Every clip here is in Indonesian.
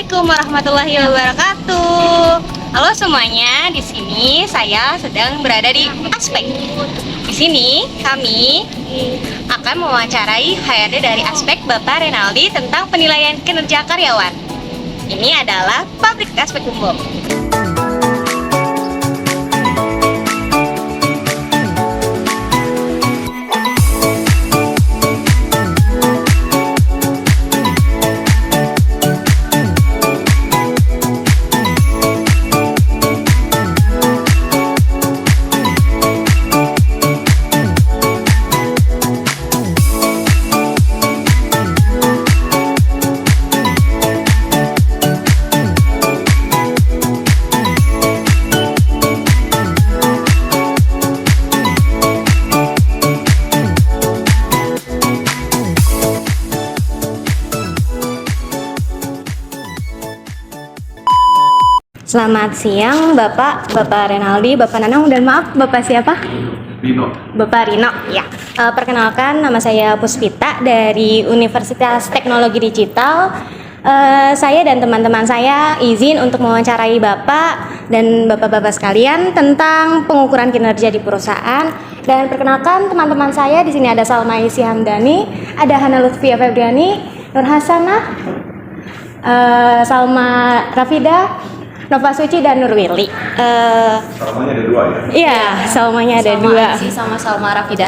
Assalamualaikum warahmatullahi wabarakatuh. Halo semuanya, di sini saya sedang berada di Aspek. Di sini kami akan mewawancarai HRD dari Aspek, Bapak Renaldi, tentang penilaian kinerja karyawan. Ini adalah pabrik Aspek Bumbung. Selamat siang Bapak Renaldi, Bapak Nanang, dan maaf Bapak siapa? Rino. Bapak Rino, ya. Perkenalkan, nama saya Puspita dari Universitas Teknologi Digital. Saya dan teman-teman saya izin untuk mewawancarai Bapak dan Bapak-Bapak sekalian tentang pengukuran kinerja di perusahaan. Dan perkenalkan teman-teman saya, di sini ada Salma Isi Hamdani, ada Hana Lutfia Febriani, Nur Hasanah, Salma Rafida, Nova Suci, dan Nur Willy. Salmanya ada dua ya? Iya, Salmanya ada dua. Sama Salma Rafida.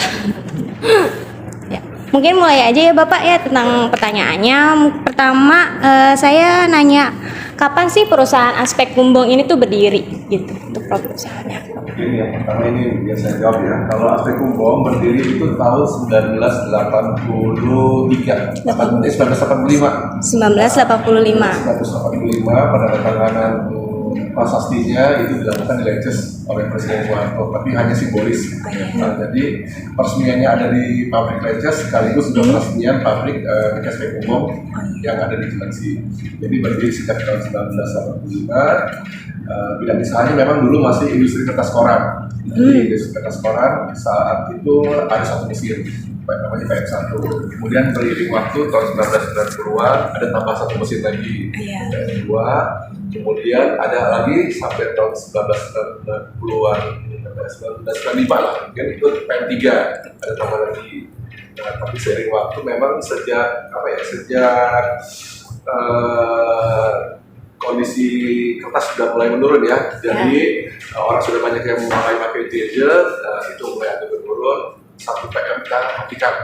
Ya. Mungkin mulai aja ya Bapak ya tentang pertanyaannya. Pertama, saya nanya, kapan sih perusahaan Aspek Bumbung ini tuh berdiri gitu untuk perusahaannya? Ini yang pertama ini biar saya jawab ya. Kalau Aspek Bumbung berdiri itu tahun 1985. 1985. 1985. Pada ketanganan prasastinya itu dilakukan di Leces oleh Presiden Soeharto, tapi hanya simbolis. Nah, jadi peresmiannya ada di pabrik Leces sekaligus juga peresmian pabrik Aspek Bumbung yang ada di Cilengsi. Jadi berdiri sejak tahun 1985. Bidang usahanya memang dulu masih industri kertas koran. Jadi industri kertas koran saat itu ada satu mesin namanya PM1. Kemudian beriring waktu tahun 1990-an ada tambah satu mesin lagi, PM2. Kemudian ada lagi sampai tahun 1990-an, 1995 lah, mungkin itu PM3 ada tambah lagi. Nah, tapi seiring waktu memang sejak kondisi kertas sudah mulai menurun ya, jadi orang sudah banyak yang mulai pakai gadget, itu mulai agak menurun. Satu PM kita matikan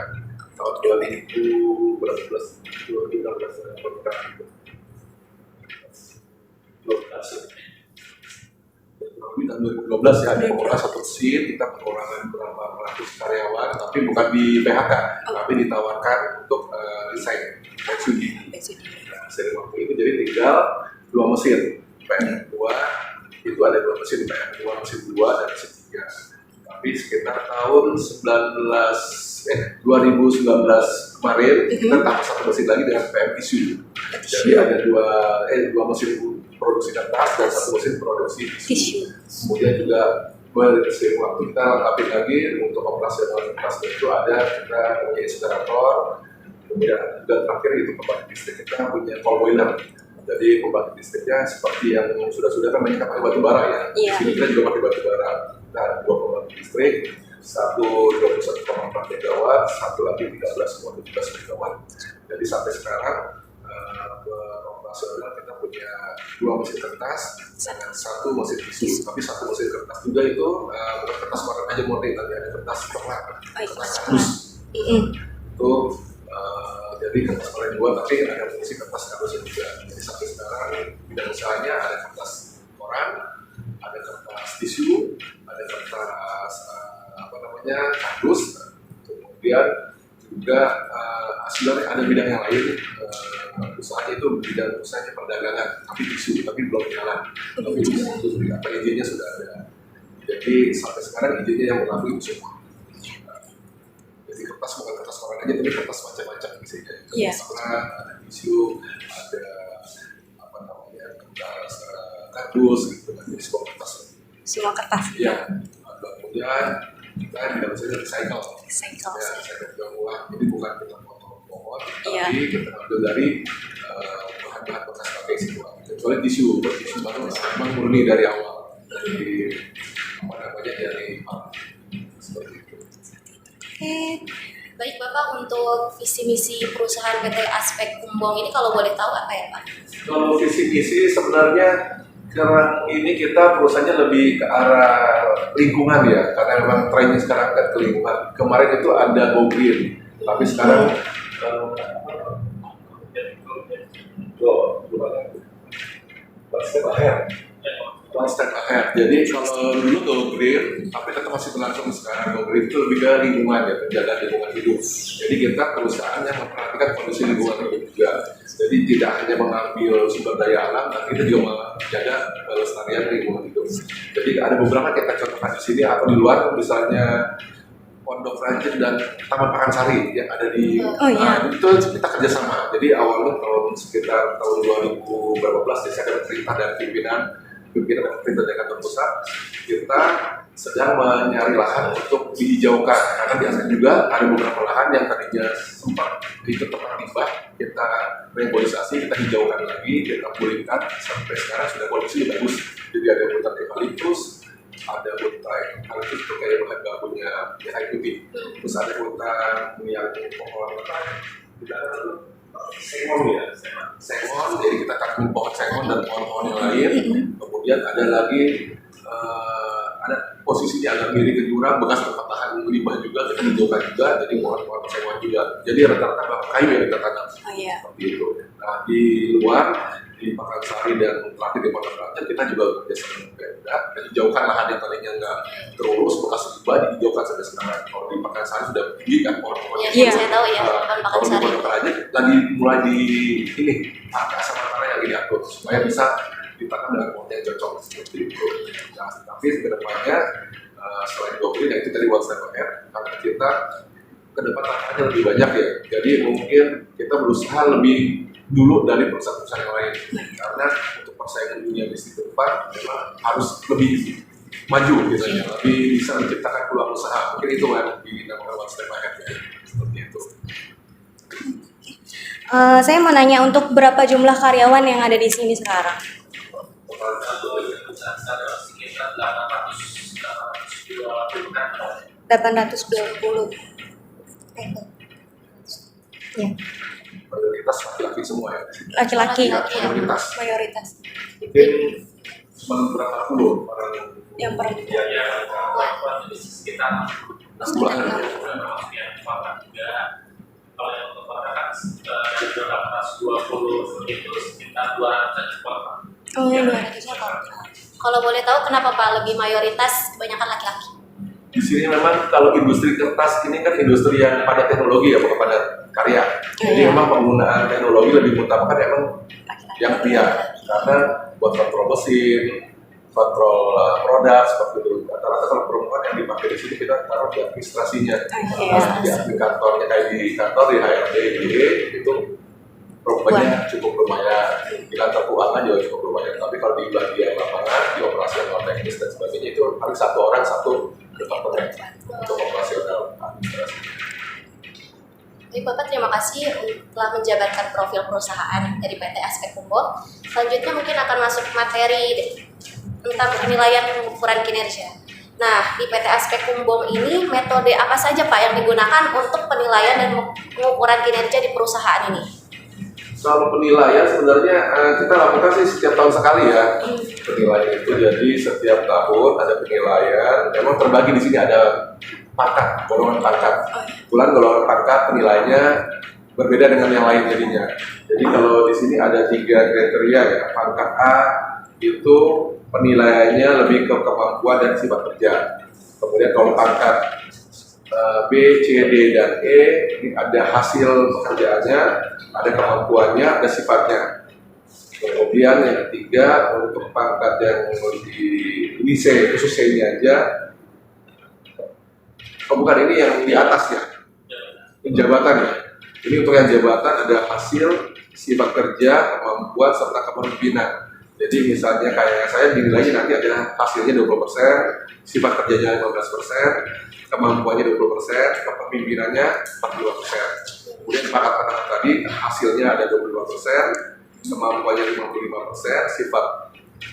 tahun 2016 tahun 2012 ya, ada pengurangan satu mesin, kita pengurangan berapa ratus karyawan, tapi bukan di PHK, tapi ditawarkan untuk resign, pensiun. Nah, sering waktu itu jadi tinggal 2 mesin, PM2 itu ada 2 mesin, PM2 mesin 2 dan mesin 3. Tapi sekitar tahun 2019 kemarin kita tambah satu mesin lagi dengan PM issue. Jadi ada dua mesin produksi kertas dan satu mesin produksi tisu. Kemudian juga sering waktu kita lengkapin lagi untuk operasional kertas itu ada kita punya insinerator. Kemudian juga terakhir itu pembangkit listrik, kita punya coal boiler. Jadi pembangkit listriknya seperti yang sudah kan banyak pakai batu bara ya. Di sini kita juga pakai batu bara. Nah, 2 pembangkit listrik, satu 21,4 megawatt, satu lagi 13,17 megawatt. Jadi sampai sekarang operasional kita punya 2 mesin kertas dan 1 mesin tisu. Tapi 1 mesin kertas juga itu bukan kertas warna aja murni, tapi ada kertas warna, kertas kardus. Itu jadi kertas warna 2, tapi ada fungsi kertas kardus juga. Jadi sampai sekarang bidang usahanya ada kertas koran, ada kertas tisu, ada kertas kardus, kemudian juga sebenarnya ada bidang yang lain, usahanya itu bidang usahanya perdagangan, tapi tisu, tapi belum jalan. Tapi itu izinnya sudah ada. Jadi sampai sekarang izinnya yang berlaku itu semua. Jadi kertas bukan kertas koran aja, tapi kertas macam-macam misalnya. Kertas koran, ada tisu, ada kertas kardus gitu. Jadi semua kertas. Semua kertas. Iya. Kemudian kita tidak bisa recycle. Recycle juga ulang. Jadi bukan kita potong pohon, tapi kita ambil dari bahan bahan bekas pakai semua. Kecuali tisu baru memang murni dari awal dari dari seperti itu. Oke. Baik Bapak, untuk visi misi perusahaan PT Aspek Kumbong ini kalau boleh tahu apa ya Pak? Kalau visi misi sebenarnya sekarang ini kita perusahaannya lebih ke arah lingkungan ya, karena memang trennya sekarang ke lingkungan. Kemarin itu ada Go Green, tapi sekarang one step ahead. Jadi kalau dulu Go Green, tapi tetap masih berlangsung sekarang. Go Green itu lebih ke lingkungan ya, penjagaan lingkungan hidup. Jadi kita perusahaan yang memperhatikan kondisi lingkungan hidup juga. Jadi tidak hanya mengambil sumber daya alam, tapi kita juga menjaga kelestarian lingkungan hidup. Jadi ada beberapa kita contohkan di sini atau di luar, misalnya Pondok Ranjit dan Taman Pakansari yang ada di itu kita kerjasama. Jadi awalnya sekitar tahun 2000 berapa belas saya ada perintah dari pimpinan dari kantor pusat, kita sedang mencari lahan untuk dihijaukan karena di Aspek juga ada beberapa lahan yang tadinya sempat itu tempat limbah, kita reboisasi, kita hijaukan lagi, kita pulihkan sampai sekarang sudah kondisi bagus. Jadi ada hutan eukaliptus, ada hutan eukaliptus itu kayak bahan bakunya kayu putih, terus ada hutan yang pohon sengon, jadi kita tanam pohon sengon dan pohon-pohon yang lain. Kemudian ada lagi ada posisinya agak miring ke jurang, bekas tempat tahan limbah juga kita hijaukan juga, jadi pohon-pohon sengon juga. Jadi rata-rata bahan kayu yang kita tanam seperti itu. Nah di luar di Pakansari dan terakhir di Pondok Ranjit kita juga bekerja sama dengan Pemda, kita hijaukan lahan yang tadinya nggak terurus bekas limbah dihijaukan sampai sekarang. Kalau di Pakansari sudah tinggi kan pohon-pohonnya. Iya, saya tahu ya, Pakansari. Kalau di Pondok Ranjit lagi mulai di ini sama tanah yang diatur supaya bisa ditanam dengan pohon yang cocok seperti itu. Nah, tapi kedepannya selain Go Green, itu tadi one step ahead, karena kita ke depan tantangannya lebih banyak ya. Jadi mungkin kita berusaha lebih dulu dari perusahaan-perusahaan yang lain, karena untuk persaingan dunia bisnis ke depan memang harus lebih maju gitu ya, lebih bisa menciptakan peluang usaha. Mungkin itu yang dinamakan one step ahead ya, seperti itu. Saya mau nanya untuk berapa jumlah karyawan yang ada di sini sekarang? Sekitar 820. Ya. Mayoritas laki-laki semua ya. Laki-laki. Mayoritas. Mungkin cuma berapa puluh orang yang perempuan. yang sekitar 6 kalau yang untuk kan dari 820 itu sekitar 200 ekor. Oh, 200 ekor. Kalau boleh tahu kenapa Pak lebih mayoritas kebanyakan laki-laki? Di sini memang kalau industri kertas ini kan industri yang pada teknologi ya, bukan pada karya. Jadi memang penggunaan teknologi lebih mengutamakan memang yang pria, karena buat kontrol mesin, kontrol produk seperti itu. Rata-rata kalau perempuan yang dipakai di sini kita taruh di administrasinya, di admin kantornya kayak di kantor di HRD, itu perempuannya cukup lumayan, di kantor keuangan juga cukup lumayan. Tapi kalau di bagian lapangan, di operasional teknis dan sebagainya itu paling satu orang satu departemen untuk operasional administrasi. Baik Bapak, terima kasih telah menjabarkan profil perusahaan dari PT Aspek Kumbong. Selanjutnya mungkin akan masuk materi tentang penilaian pengukuran kinerja. Nah, di PT Aspek Kumbong ini metode apa saja Pak yang digunakan untuk penilaian dan pengukuran kinerja di perusahaan ini? Kalau penilaian sebenarnya kita lakukan sih setiap tahun sekali ya, penilaian itu. Jadi setiap tahun ada penilaian. Memang terbagi di sini ada pangkat, golongan pangkat. Kebetulan golongan pangkat penilaiannya berbeda dengan yang lain jadinya. Jadi kalau di sini ada 3 kriteria ya. Pangkat A itu penilaiannya lebih ke kemampuan dan sifat kerja. Kemudian kalau pangkat B, C, D, dan E ini ada hasil pekerjaannya, ada kemampuannya, ada sifatnya. Kemudian yang ketiga untuk pangkat yang ini C, khusus C-nya aja. Bukan, ini yang di atas ya, ini jabatan ya. Ini untuk yang jabatan ada hasil, sifat kerja, kemampuan, serta kepemimpinan. Jadi misalnya kayak saya dinilainya nanti ada hasilnya 20%, sifat kerjanya 15%, kemampuannya 20%, kepemimpinannya 42%. Kemudian pangkat tadi hasilnya ada 25%, kemampuannya 55%, sifat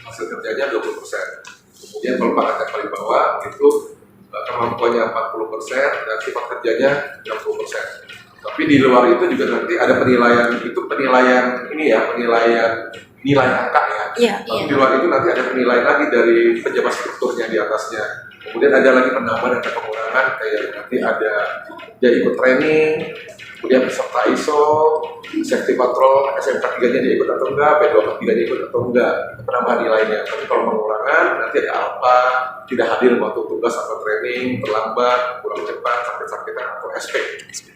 hasil kerjanya 20%. Kemudian kalau pangkat yang paling bawah itu kemampuannya 40% dan sifat kerjanya 60%. Tapi di luar itu juga nanti ada penilaian, itu penilaian ini ya, penilaian nilai angka ya. Iya, Tapi di luar itu nanti ada penilaian lagi dari pejabat strukturnya di atasnya. Kemudian ada lagi penambahan dan pengurangan, kayak nanti ada dia ikut training, kemudian peserta ISO, safety control, SMK 3-nya dia ikut atau enggak, P2K3-nya ikut atau enggak, itu penambahan nilainya. Tapi kalau pengurangan nanti ada apa, tidak hadir waktu tugas atau training, terlambat, kurang cepat, sakit-sakitan atau SP,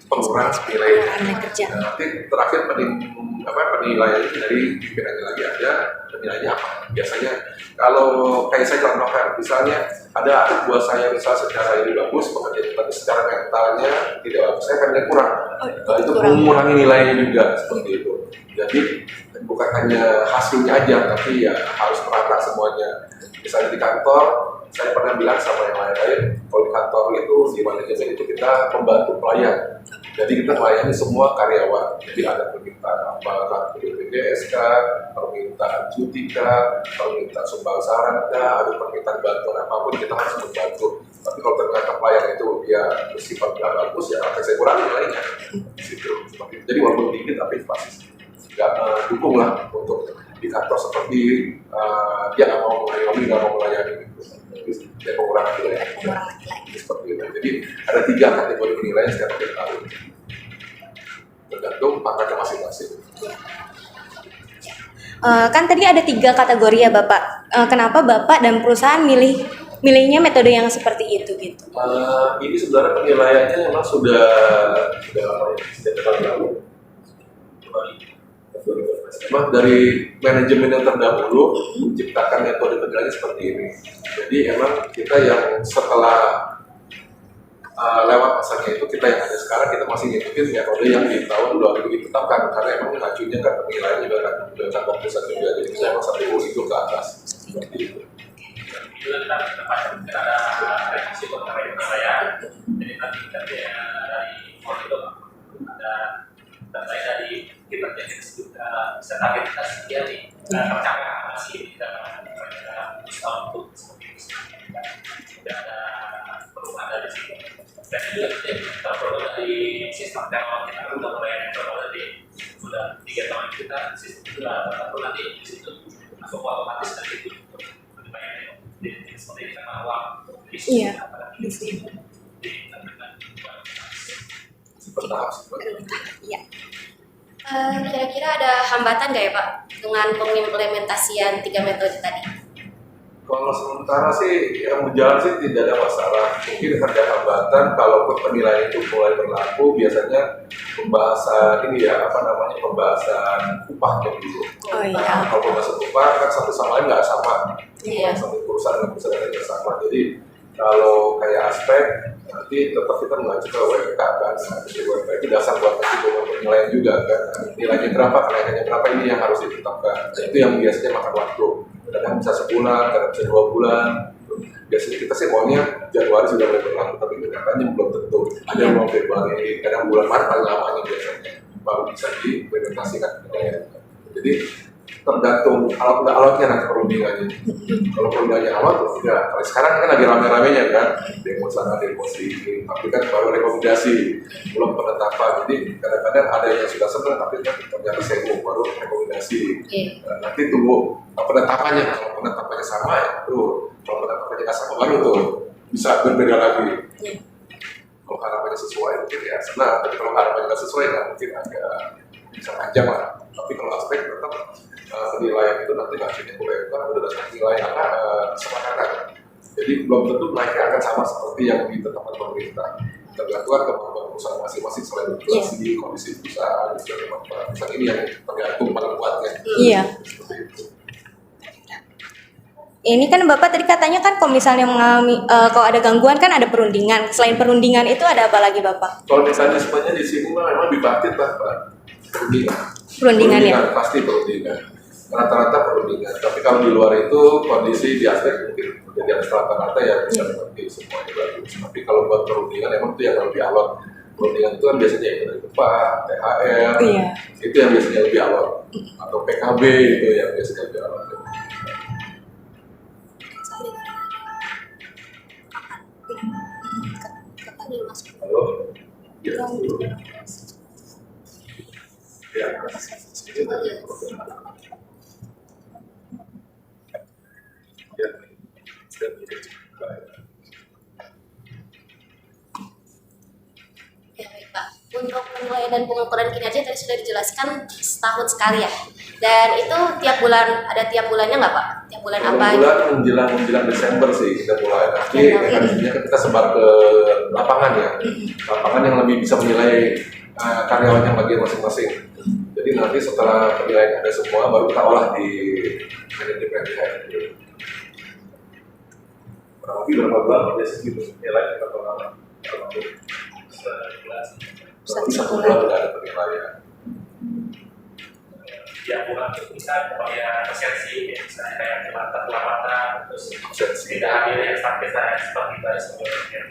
pengurangan nilainya. Nah, nanti terakhir penilaian dari pimpinannya lagi ada penilaiannya apa. Biasanya kalau kayak saya contohkan, misalnya ada anak buah saya misalnya secara ini bagus pekerjaan, tapi secara mentalnya tidak bagus, saya akan nilai kurang. Nah, itu mengurangi nilainya juga seperti itu. Jadi bukan hanya hasilnya aja, tapi ya harus merata semuanya. Misalnya di kantor, saya pernah bilang sama yang lain-lain, kalau di kantor itu di manajemen itu kita pembantu pelayan. Jadi kita melayani semua karyawan. Jadi ada permintaan apa, BPJS, permintaan cuti, permintaan sumbang saran, ada permintaan bantuan apapun kita harus membantu. Tapi kalau ternyata pelayan itu dia bersifat tidak bagus, ya akan saya kurangi nilainya. Jadi walaupun tinggi tapi pasti nggak dukung lah untuk di kantor seperti dia nggak mau mengayomi, nggak mau melayani gitu. Dia pengurangan nilai. Seperti itu. Jadi ada 3 kategori penilaian setiap tahun. Tergantung pangkatnya masing-masing. Kan tadi ada 3 kategori ya Bapak. Kenapa Bapak dan perusahaan milihnya metode yang seperti itu gitu? Ini sebenarnya penilaiannya memang sudah terlalu lalu. Memang dari manajemen yang terdahulu menciptakan metode penilaian seperti ini. Jadi emang kita yang setelah lewat masanya itu, kita yang ada sekarang kita masih ngikutin metode yang di tahun 2000 ditetapkan, karena emang ngacunya kan penilaian juga kan kantor pusat juga, jadi kita emang sampai itu ke atas seperti itu. Kita ada revisi penilaian, jadi nanti dari itu ada data dari kinerja juga stabilitas dia nih tercapai masih bisa untuk tidak ada perubahan dari situ. Dan juga kita perlu dari sistem teknologi kita sudah mulai dari sudah 3 tahun kita sistem sudah perlu nanti di situ masuk otomatis dan itu lebih banyak seperti kita manual di sini. Iya. Kira-kira ada hambatan nggak ya Pak dengan pengimplementasian 3 metode tadi? Kalau sementara sih yang berjalan sih tidak ada masalah. Mungkin ada hambatan kalaupun penilaian itu mulai berlaku, biasanya pembahasan ini ya pembahasan upahnya dulu. Oh iya. Nah, kalau pembahasan upah kan satu sama lain nggak sama. Iya. Satu perusahaan dengan perusahaan yang sama. Jadi kalau kayak aspek nanti tetap kita mengacu ke WPK kan. Jadi WPK itu dasar buat penilaian juga kan. Nilainya berapa, kenaikannya berapa, ini yang harus ditetapkan. Itu yang biasanya makan waktu. Kadang bisa sebulan, kadang bisa 2 bulan. Biasanya kita sih maunya Januari sudah mulai berlaku, tapi kenyataannya belum tentu. Ada yang mau Februari, kadang bulan Maret paling lamanya biasanya baru bisa diimplementasikan. Jadi tergantung alat-alatnya nanti perundingannya. Kalau perundingannya alat, ya kalau sekarang kan lagi rame-ramenya kan, demo sana, demo sini, tapi kan baru rekomendasi, belum penetapan. Jadi kadang-kadang ada yang sudah senang, tapi ternyata saya baru rekomendasi. Nanti tunggu penetapannya. Kalau penetapannya sama ya, kalau penetapannya nggak sama baru tuh bisa berbeda lagi. Kalau harapannya sesuai mungkin ya senang, tapi kalau harapannya nggak sesuai ya mungkin agak bisa panjang lah. Tapi kalau aspek tetap penilaian itu nanti hasilnya boleh berdasarkan nilai kesepakatan. Jadi belum tentu naiknya akan sama seperti yang ditetapkan pemerintah. Tergantung kemampuan perusahaan masing-masing selain inflasi, kondisi perusahaan, dan kemampuan perusahaan ini yang tergantung pada kuatnya. Iya. Ini kan Bapak tadi katanya kan kalau misalnya mengalami kalau ada gangguan kan ada perundingan. Selain perundingan itu ada apa lagi Bapak? Kalau mekanismenya di sini memang dibatin lah Pak. Perundingan ya? Pasti perundingan. Rata-rata perundingan. Tapi kalau di luar itu kondisi di aspek mungkin menjadi rata-rata ya bisa seperti semuanya bagus. Tapi kalau buat perundingan emang itu yang lebih alot. Closing itu kan biasanya ekonomi upah, THR, Iya. itu yang biasanya lebih awal, atau PKB itu yang biasanya lebih awal. Halo, ya, ya, Ya, baik, Pak. Untuk penilaian dan pengukuran kinerja tadi sudah dijelaskan setahun sekali ya. Dan itu tiap bulannya nggak Pak? Tiap bulan apa? bulan menjelang Desember sih kita mulai, nanti mekanismenya kita sebar ke lapangan ya, lapangan yang lebih bisa menilai karyawan yang bagian masing-masing. Jadi nanti setelah penilaian ada semua, baru kita olah di manajemen gitu. Kurang lebih berapa bulan biasanya gitu nilai kita olah? Satu bulan udah ada penilaian. Ya bukan bisa pokoknya presensi, ya misalnya kayak kelamatan, terus tidak hadir yang sampai saya seperti itu sebelumnya.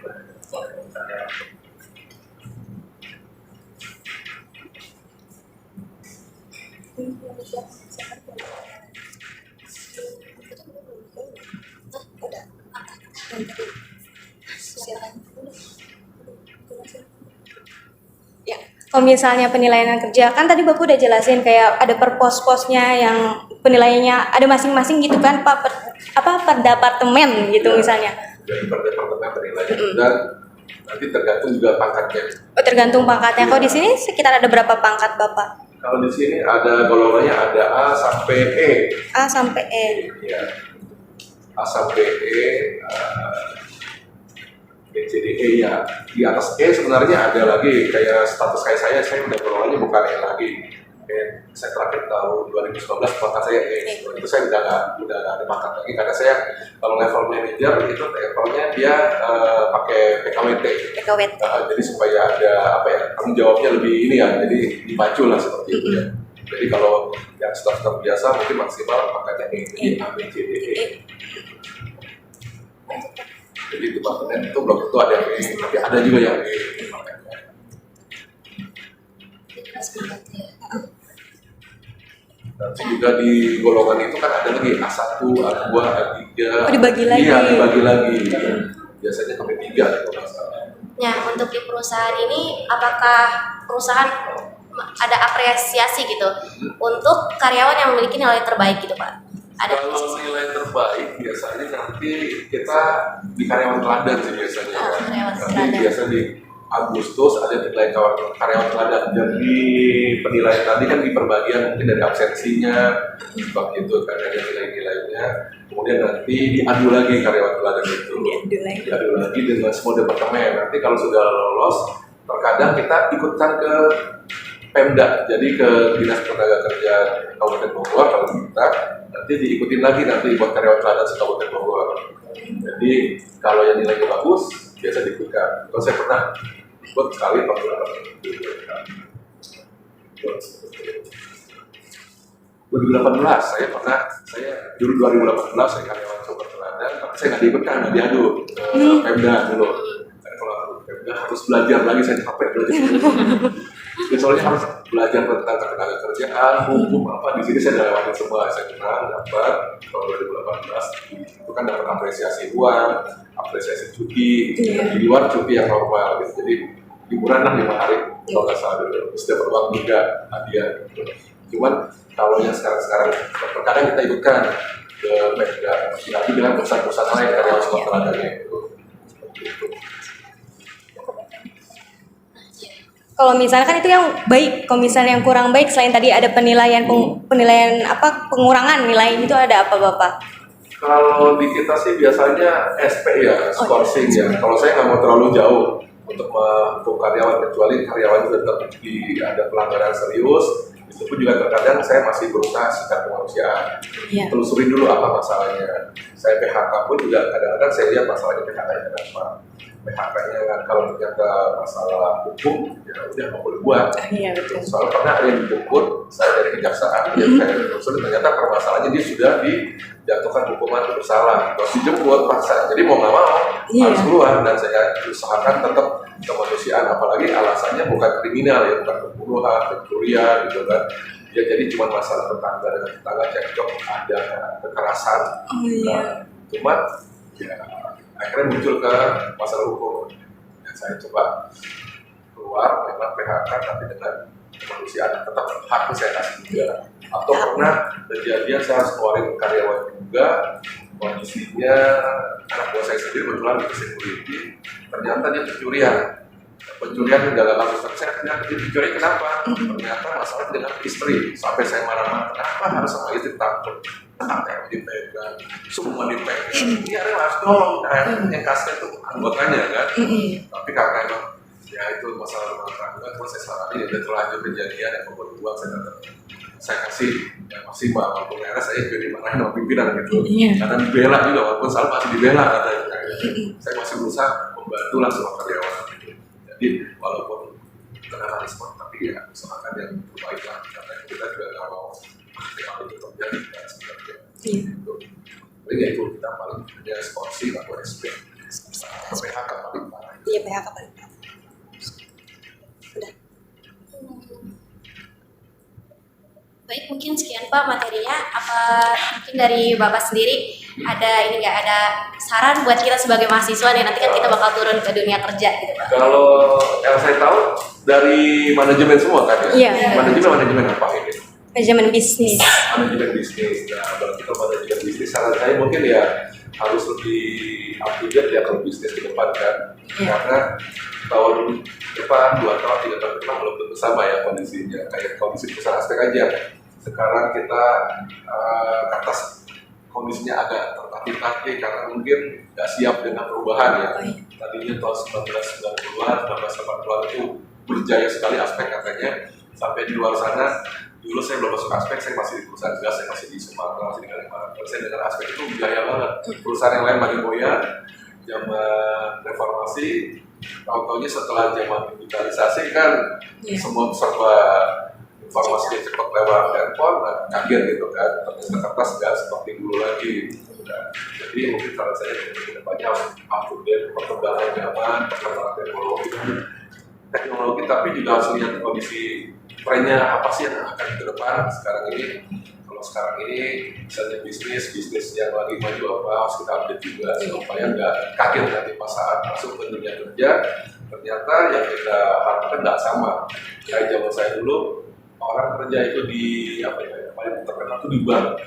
Ya, kalau misalnya penilaian kerja kan tadi Bapak udah jelasin kayak ada per pos-posnya yang penilaiannya ada masing-masing gitu kan Pak, per departemen gitu misalnya. Dari per departemen penilaian dan nanti tergantung juga pangkatnya. Oh, tergantung pangkatnya. Kalau di sini sekitar ada berapa pangkat Bapak? Kalau di sini ada golongannya ada A sampai E. A sampai E. Ya. A sampai E, B, C, D, E ya. Di atas E sebenarnya ada lagi kayak status kayak saya udah golongannya bukan E lagi. Saya terakhir tahun 2019 pangkat saya E. Itu saya udah nggak ada pangkat lagi karena saya kalau level manager itu levelnya dia pakai PKWT. PKWT. Jadi supaya ada apa ya tanggung jawabnya lebih ini ya, jadi dipacu lah seperti itu ya. Jadi kalau yang staff biasa mungkin maksimal pangkatnya E, jadi A, B, C, D, E. Jadi departemen itu belum tentu ada yang E, tapi ada juga yang E. Nanti juga di golongan itu kan ada lagi A1, A2, A3. Oh, dibagi lagi. Iya, dibagi lagi. Biasanya sampai 3 kalau nggak salah. Nah, untuk di perusahaan ini, apakah perusahaan ada apresiasi gitu untuk karyawan yang memiliki nilai terbaik gitu Pak? Ada Kalau nilai terbaik biasanya nanti kita di karyawan teladan sih biasanya. Oh, karyawan Nanti teladan. biasa di Agustus ada nilai karyawan teladan. Jadi penilaian tadi kan di perbagian mungkin dari absensinya, seperti itu kan ada nilai-nilainya. Kemudian nanti diadu lagi karyawan teladan itu. Diadu lagi dengan semua departemen. Nanti kalau sudah lolos, terkadang kita ikutkan ke Pemda, jadi ke Dinas Tenaga Kerja Kabupaten Bogor. Kalau kita nanti diikutin lagi nanti buat karyawan teladan Kabupaten Bogor. Jadi kalau yang nilainya bagus biasa diikutkan. Kalau saya pernah ikut sekali tahun 2018 saya dulu 2018 saya karyawan super teladan, tapi saya nggak diikutkan, nggak diadu Pemda dulu. Karena kalau Pemda harus belajar lagi, saya capek belajar. Ya, soalnya harus belajar tentang ketenaga kerjaan, hukum apa. Di sini saya udah lewatin semua, saya kenal, dapat tahun 2018 itu kan dapat apresiasi uang, apresiasi cuti, di luar cuti yang normal gitu. Jadi liburan lah 5 hari kalau nggak salah dulu, terus dapat uang juga hadiah gitu. Cuman kalau yang sekarang terkadang kita ikutkan ke Pemda, lagi dengan perusahaan-perusahaan lain karyawan sekolah teladannya itu. Kalau misalnya kan itu yang baik, kalau misalnya yang kurang baik selain tadi ada penilaian pengurangan nilai itu ada apa Bapak? Kalau di kita sih biasanya SP ya, scoring ya. Kalau saya nggak mau terlalu jauh untuk menghukum karyawan, kecuali karyawan itu terbukti ada pelanggaran serius, itu pun juga terkadang saya masih berusaha sikap kemanusiaan. Telusurin dulu apa masalahnya. Saya PHK pun juga kadang-kadang saya lihat masalahnya PHK-nya apa. PHK-nya kalau ternyata masalah hukum, ya udah nggak boleh buat. Iya betul. Soalnya pernah ada yang dijemput, saya dari kejaksaan, saya telusuri ternyata permasalahannya dia sudah dijatuhkan hukuman bersalah, terus dijemput paksa, jadi mau nggak mau harus keluar, dan saya usahakan tetap kemanusiaan, apalagi alasannya bukan kriminal ya, bukan pembunuhan, pencurian gitu kan. Ya jadi cuma masalah tetangga dengan tetangga, cekcok, ada kekerasan. Cuman ya akhirnya muncul ke masalah hukum. Dan saya coba keluar memang PHK tapi dengan kemanusiaan, tetap hak saya kasih juga. Atau pernah kejadian saya harus keluarin karyawan juga, kondisinya anak buah saya sendiri kebetulan di security, ternyata dia pencurian udah kasus, tapi saya ternyata dia dicuri kenapa? Ternyata masalah dengan istri, sampai saya marah-marah, kenapa harus sama istri, takut ATM dipegang, semua dipegang, ini harus tolong kan, yang kasih itu anggotanya kan, tapi karena emang ya itu masalah rumah tangga, terus saya saranin udah terlanjur kejadian yang membuat uang saya kasih yang maksimal, walaupun akhirnya saya juga dimarahin sama pimpinan gitu, karena dibela juga, walaupun salah masih dibela katanya, saya masih berusaha membantu lah semua karyawan gitu. Jadi walaupun kena respon, tapi ya usahakan yang terbaik lah, karena kita juga nggak mau hal itu terjadi kan sebenarnya. Jadi ya itu kita paling ada responsif atau SP, PHK paling parah. Iya PHK paling parah. Baik, mungkin sekian Pak materinya. Apa mungkin dari Bapak sendiri ada ada saran buat kita sebagai mahasiswa nih, nanti kan kita bakal turun ke dunia kerja gitu Pak. Kalau yang saya tahu dari manajemen semua kan ya? Iya. Manajemen apa ini? Manajemen bisnis. Manajemen bisnis. Nah, berarti kalau manajemen bisnis saran saya mungkin ya harus lebih up to date ya kalau bisnis ke depan kan. Karena tahun depan, 2 tahun, 3 tahun depan belum tentu sama ya kondisinya. Kayak kondisi perusahaan aspek aja. Sekarang kita atas kondisinya agak tertatih-tatih karena mungkin nggak siap dengan perubahan ya. Tadinya tahun 1990-an, 1980-an itu berjaya sekali aspek katanya. Sampai di luar sana, dulu saya belum masuk aspek, saya masih di perusahaan gas, saya masih di Sumatera, masih di Kalimantan. Saya dengan aspek itu berjaya banget. Perusahaan yang lain makin goyah, zaman reformasi, tahu-taunya setelah zaman digitalisasi kan semua serba informasi yang cepat lewat handphone, kaget gitu kan, ternyata kertas nggak seperti dulu lagi. Jadi mungkin saran saya ke depannya up to date perkembangan zaman, perkembangan teknologi, tapi juga harus lihat kondisi trennya apa sih yang akan ke depan sekarang ini. Kalau sekarang ini misalnya bisnis yang lagi maju apa harus kita update juga supaya nggak kaget nanti pas saat masuk ke dunia kerja ternyata yang kita harapkan nggak sama. Kayak zaman saya dulu orang kerja itu di apa ya, paling terkenal tuh di bank.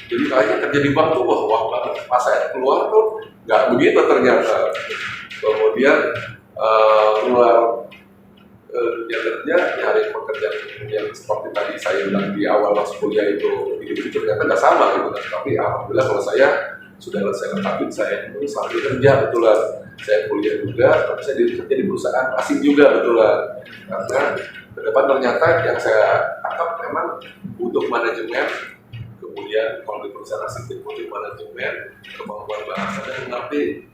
Jadi kayaknya kerja di bank tuh wah banget. Pas saya keluar tuh nggak begitu ternyata. Kemudian keluar dunia kerja, nyari pekerjaan yang seperti tadi saya bilang di awal masuk kuliah itu ternyata nggak sama gitu kan. Tapi alhamdulillah kalau saya sudah saya lengkapin, saya itu sambil kerja betulan. Saya kuliah juga, tapi saya kerja di perusahaan asing juga betulan. Karena ke depan ternyata yang saya tangkap memang untuk manajemen, kemudian kalau di perusahaan asing itu untuk manajemen, kemampuan bahasa dan mengerti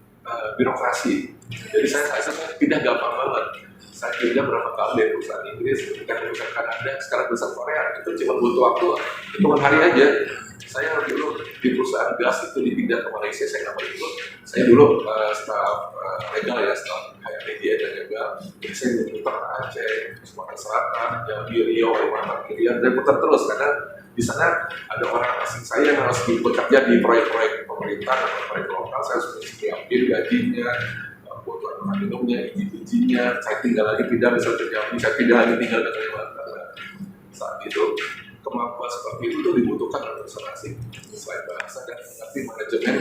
birokrasi. Jadi saya pindah gampang banget. Saya pindah berapa kali dari perusahaan Inggris, ketika perusahaan Kanada, sekarang perusahaan Korea, itu cuma butuh waktu hitungan hari aja. Saya dulu di perusahaan gas itu dipindah ke Malaysia, saya nggak mau ikut. Saya dulu staf legal ya, staf kayak media dan legal. Jadi saya muter ke Aceh, Sumatera Selatan, Jambi, Riau, Kalimantan, Irian, dan putar terus karena di sana ada orang asing saya yang harus bekerja di proyek-proyek pemerintah atau proyek lokal. Saya sudah siapin gajinya, kebutuhan makan minumnya, izinnya. Saya tinggal lagi pindah misalnya ke Jambi, saya pindah lagi tinggal ke Kalimantan. Saat itu kemampuan seperti itu dibutuhkan oleh perusahaan asing. Selain bahasa dan mengerti manajemen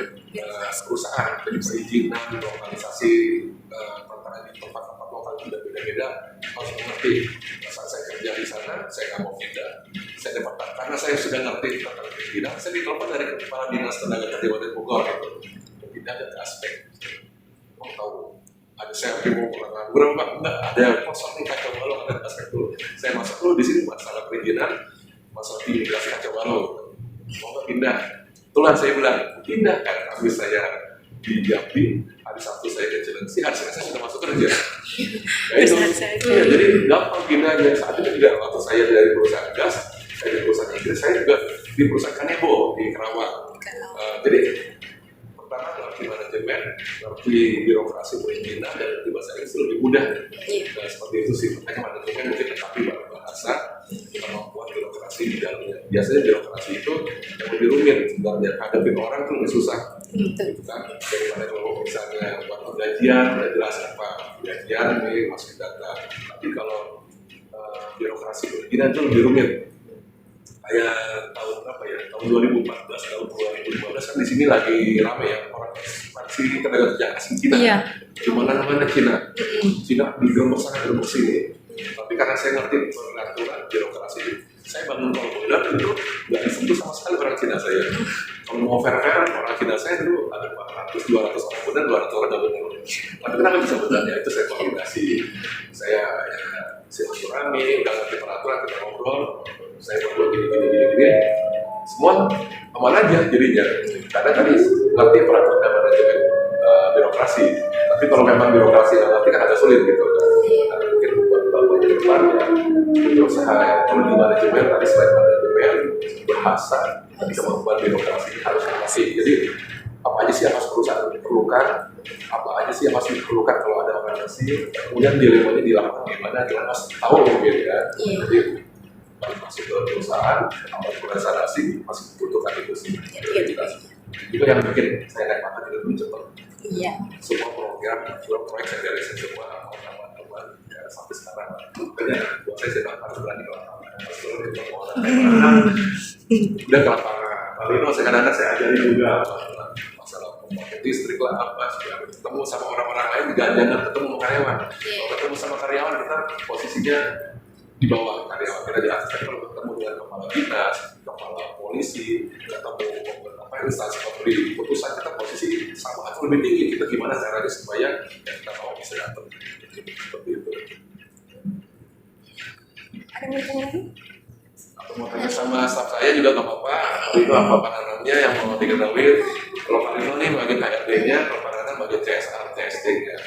perusahaan, jadi perizinan, lokalisasi pertanian di tempat-tempat lokal itu sudah beda-beda, harus mengerti. Saat saya kerja di sana, saya nggak mau pindah. Saya dapat karena saya sudah ngerti tentang perizinan. Saya ditelepon dari kepala dinas tenaga kerja Kabupaten Bogor itu, pindah ke aspek. Mau tahu ada saya mau pulang nganggur enggak ada kosong nih kacau balau ada aspek dulu. Saya masuk dulu di sini masalah perizinan, masalah imigrasi kacau balau. Mau nggak pindah? Itulah saya bilang pindah kan. Habis saya di Jambi, hari Sabtu saya ke Cilengsi. pasti harusnya saya sudah masuk kerja. Ya, itu, ya, jadi gampang pindahnya. Saat itu juga waktu saya dari perusahaan gas, saya di perusahaan Inggris, saya juga di perusahaan Kanebo di Kerawang. Jadi pertama ngerti manajemen, ngerti birokrasi perizinan, dan ngerti bahasa Inggris itu lebih mudah. Seperti itu sih, makanya manajemen mungkin tetapi bahasa kemampuan birokrasi di dalamnya. Biasanya birokrasi itu yang lebih rumit, sebenarnya hadapin orang itu lebih susah. Gitu kan, daripada kalau misalnya buat perjanjian, udah jelas apa perjanjian ini masuk data. Tapi kalau birokrasi perizinan itu lebih rumit. Kayak tahun berapa ya? Tahun 2014, tahun 2015 kan di sini lagi rame ya orang ekspansi tenaga kerja asing Cina. Iya. Di mana-mana Cina. Cina di gelombang sana gelombang sini. Tapi karena saya ngerti peraturan birokrasi, saya bangun tol boiler itu nggak disentuh sama sekali orang Cina saya. Kalau mau fair-fair, orang Cina saya dulu ada 400, 200 orang benar, 200 orang nggak benar. Tapi kenapa bisa benar ya? Itu saya koordinasi. Saya silaturahmi, udah ngerti peraturan, kita ngobrol. Saya buat gini. Semua aman aja jadinya. Karena tadi ngerti peraturan dan manajemen birokrasi. Tapi kalau memang birokrasi nggak ngerti kan agak sulit gitu. Karena mungkin buat bapak di depan ya, berusaha kalau di manajemen tadi selain manajemen bahasa, tapi kemampuan birokrasi harus ngerti. Jadi apa aja sih yang harus perusahaan diperlukan, apa aja sih yang masih diperlukan kalau ada organisasi, kemudian dilemanya di lapangan gimana, kita harus tahu mungkin ya. Jadi masuk ke perusahaan, apa organisasi masih dibutuhkan itu sih. Juga yang bikin saya naik pangkat itu lebih cepat. Iya. Semua proyek saya dari semua teman-teman ya, sampai sekarang. Makanya buat saya harus berani ke lapangan. Udah ke lapangan. Lalu itu kadang-kadang saya ajari juga masalah pembangkit listrik lah apa supaya ketemu sama orang-orang lain, jangan ketemu sama karyawan. Kalau ketemu sama karyawan kita posisinya di bawah karyawan, kita di atas. Kalau ketemu dengan kepala dinas, kepala polisi, ketemu instansi pemberi putusan, kita posisi sama atau lebih tinggi. Kita gimana caranya supaya kita mau bisa datang seperti itu. Ada yang mau lagi? Atau mau tanya sama staff saya juga nggak apa-apa. Kalau itu apa pandangannya yang mau diketahui. Kalau Pak Rino nih bagian HRD-nya, kalau Pak Rano bagian CSR, testing ya.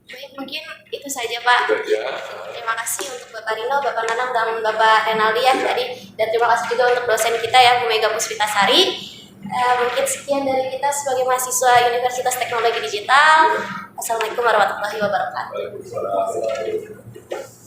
Baik, mungkin itu saja Pak. Ya. Terima kasih untuk Bapak Rino, Bapak Nanang, dan Bapak Renaldi ya tadi. Dan terima kasih juga untuk dosen kita ya, Bu Mega Puspitasari. Mungkin sekian dari kita sebagai mahasiswa Universitas Teknologi Digital. Assalamualaikum warahmatullahi wabarakatuh. Waalaikumsalam.